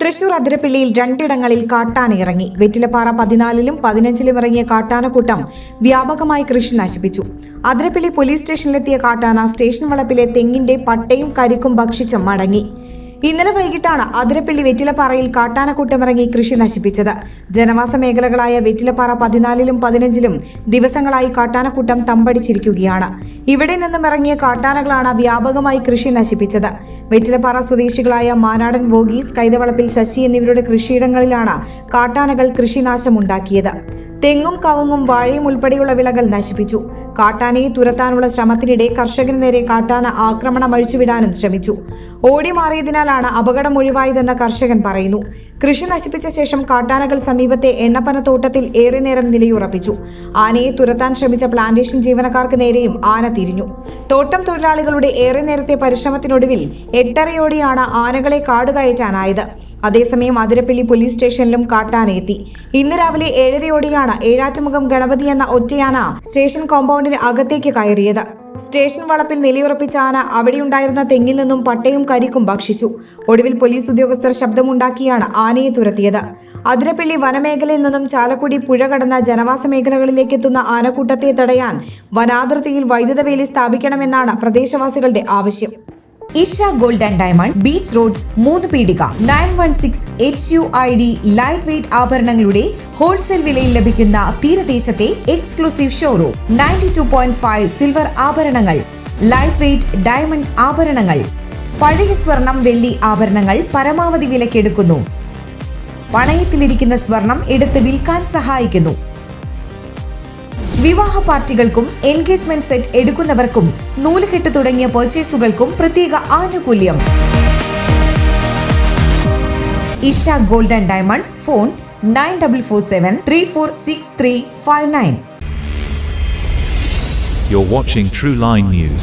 തൃശൂർ അതിരപ്പിള്ളിയിൽ രണ്ടിടങ്ങളിൽ കാട്ടാന ഇറങ്ങി. വെറ്റിലപ്പാറ 14-ലും 15-ലും ഇറങ്ങിയ കാട്ടാനക്കൂട്ടം വ്യാപകമായി കൃഷി നശിപ്പിച്ചു. അതിരപ്പിള്ളി പോലീസ് സ്റ്റേഷനിലെത്തിയ കാട്ടാന സ്റ്റേഷൻ വളപ്പിലെ തെങ്ങിന്റെ പട്ടയും കരിക്കും ഭക്ഷിച്ച് മടങ്ങി. ഇന്നലെ വൈകിട്ടാണ് അതിരപ്പിള്ളി വെറ്റിലപ്പാറയിൽ കാട്ടാനക്കൂട്ടമിറങ്ങി കൃഷി നശിപ്പിച്ചത്. ജനവാസ മേഖലകളായ വെറ്റിലപ്പാറ 14-ലും 15-ലും ദിവസങ്ങളായി കാട്ടാനക്കൂട്ടം തമ്പടിച്ചിരിക്കുകയാണ്. ഇവിടെ നിന്നും ഇറങ്ങിയ കാട്ടാനകളാണ് വ്യാപകമായി കൃഷി നശിപ്പിച്ചത്. വെറ്റിലപ്പാറ സ്വദേശികളായ മാനാടൻ വോഗീസ്, കൈതവളപ്പിൽ ശശി എന്നിവരുടെ കൃഷിയിടങ്ങളിലാണ് കാട്ടാനകൾ കൃഷിനാശമുണ്ടാക്കിയത്. തെങ്ങും കവുങ്ങും വാഴയും ഉൾപ്പെടെയുള്ള വിളകൾ നശിപ്പിച്ചു. കാട്ടാനയെ തുരത്താനുള്ള ശ്രമത്തിനിടെ കർഷകന് നേരെ കാട്ടാന ആക്രമണം അഴിച്ചുവിടാനും ശ്രമിച്ചു. ഓടി മാറിയതിനാലാണ് അപകടം ഒഴിവായതെന്ന് കർഷകൻ പറയുന്നു. കൃഷി നശിപ്പിച്ച ശേഷം കാട്ടാനകൾ സമീപത്തെ എണ്ണപ്പനത്തോട്ടത്തിൽ ഏറെ നേരം നിലയുറപ്പിച്ചു. ആനയെ തുരത്താൻ ശ്രമിച്ച പ്ലാന്റേഷൻ ജീവനക്കാർക്ക് നേരെയും ആന തിരിഞ്ഞു. തോട്ടം തൊഴിലാളികളുടെ ഏറെ നേരത്തെ പരിശ്രമത്തിനൊടുവിൽ 8:30-യോടെയാണ് ആനകളെ കാടുകയറ്റാനായത്. അതേസമയം അതിരപ്പിള്ളി പോലീസ് സ്റ്റേഷനിലും കാട്ടാനയെത്തി. ഇന്ന് രാവിലെ 7:30-യോടെയാണ് ഏഴാറ്റുമുഖം ഗണപതി എന്ന ഒറ്റയാന സ്റ്റേഷൻ കോമ്പൗണ്ടിന് അകത്തേക്ക് കയറിയത്. സ്റ്റേഷൻ വളപ്പിൽ നിലയുറപ്പിച്ച ആന അവിടെയുണ്ടായിരുന്ന തെങ്ങിൽ നിന്നും പട്ടയും കരിക്കും ഭക്ഷിച്ചു. ഒടുവിൽ പോലീസ് ഉദ്യോഗസ്ഥർ ശബ്ദമുണ്ടാക്കിയാണ് ആനയെ തുരത്തിയത്. അതിരപ്പിള്ളി വനമേഖലയിൽ നിന്നും ചാലക്കുടി പുഴ കടന്ന ജനവാസ മേഖലകളിലേക്ക് എത്തുന്ന ആനക്കൂട്ടത്തെ തടയാൻ വനാതിർത്തിയിൽ വൈദ്യുത വേലി സ്ഥാപിക്കണമെന്നാണ് പ്രദേശവാസികളുടെ ആവശ്യം. Isha gold and diamond, beach road, 3 പീടിക, 916 HUID ലൈറ്റ് വെയ്റ്റ് ആഭരണങ്ങളുടെ ഹോൾസെയിൽ വിലയിൽ ലഭിക്കുന്ന തീരദേശത്തെ എക്സ്ക്ലൂസീവ് ഷോറൂം. 92.5 സിൽവർ ആഭരണങ്ങൾ, ലൈറ്റ് വെയ്റ്റ് ഡയമണ്ട് ആഭരണങ്ങൾ, പഴയ സ്വർണം, വെള്ളി ആഭരണങ്ങൾ പരമാവധി വിലക്കെടുക്കുന്നു. പണയത്തിലിരിക്കുന്ന സ്വർണം എടുത്ത് വിൽക്കാൻ സഹായിക്കുന്നു. വിവാഹ പാർട്ടികൾക്കും എൻഗേജ്മെന്റ് സെറ്റ് എടുക്കുന്നവർക്കും നൂലുകെട്ട് തുടങ്ങിയ പർച്ചേസുകൾക്കും പ്രത്യേക ആനുകൂല്യം. Isha gold and diamonds. Phone 9447346359. You're watching True Line News.